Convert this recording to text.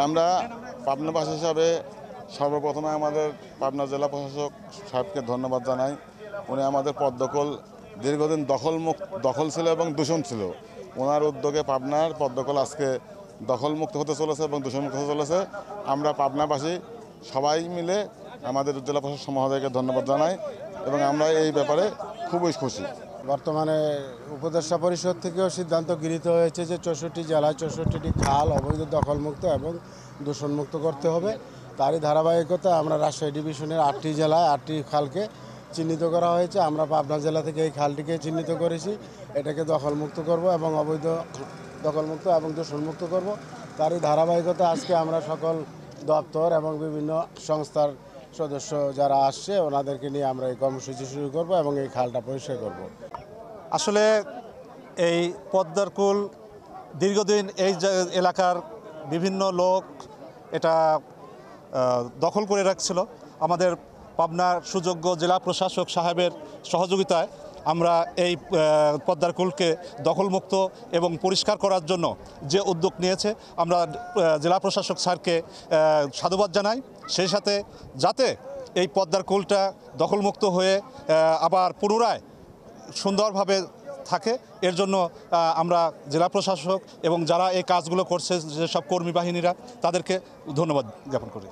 আমরা পাবনাবাসী হিসাবে সর্বপ্রথমে আমাদের পাবনা জেলা প্রশাসক সাহেবকে ধন্যবাদ জানাই। উনি আমাদের পদ্মকল দীর্ঘদিন দখল ছিল এবং দূষণ ছিল। ওনার উদ্যোগে পাবনার পদ্মকল আজকে দখলমুক্ত হতে চলেছে এবং দূষণমুক্ত হতে চলেছে। আমরা পাবনাবাসী সবাই মিলে আমাদের জেলা প্রশাসক মহোদয়কে ধন্যবাদ জানাই এবং আমরা এই ব্যাপারে খুবই খুশি। বর্তমানে উপদেষ্টা পরিষদ থেকেও সিদ্ধান্ত গৃহীত হয়েছে যে 64 জেলায় 64টি খাল অবৈধ দখলমুক্ত এবং দূষণমুক্ত করতে হবে। তারই ধারাবাহিকতা আমরা রাজশাহী ডিভিশনের 8টি জেলায় 8টি খালকে চিহ্নিত করা হয়েছে। আমরা পাবনা জেলা থেকে এই খালটিকে চিহ্নিত করেছি। এটাকে দখলমুক্ত করব এবং অবৈধ দখলমুক্ত এবং দূষণমুক্ত করব। তারই ধারাবাহিকতা আজকে আমরা সকল দপ্তর এবং বিভিন্ন সংস্থার সদস্য যারা আসছে ওনাদেরকে নিয়ে আমরা এই কর্মসূচি শুরু করব এবং এই খালটা পরিষ্কার করব। আসলে এই পদ্মার কুল দীর্ঘদিন এই এলাকার বিভিন্ন লোক এটা দখল করে রাখছিল। আমাদের পাবনার সুযোগ্য জেলা প্রশাসক সাহেবের সহযোগিতায় আমরা এই পদ্মার কুলকে দখলমুক্ত এবং পরিষ্কার করার জন্য যে উদ্যোগ নিয়েছে আমরা জেলা প্রশাসক স্যারকে সাধুবাদ জানাই। সেই সাথে যাতে এই পদ্মার কুলটা দখলমুক্ত হয়ে আবার পুনরায় সুন্দরভাবে থাকে এর জন্য আমরা জেলা প্রশাসক এবং যারা এই কাজগুলো করছে যেসব কর্মী বাহিনীরা তাদেরকে ধন্যবাদ জ্ঞাপন করি।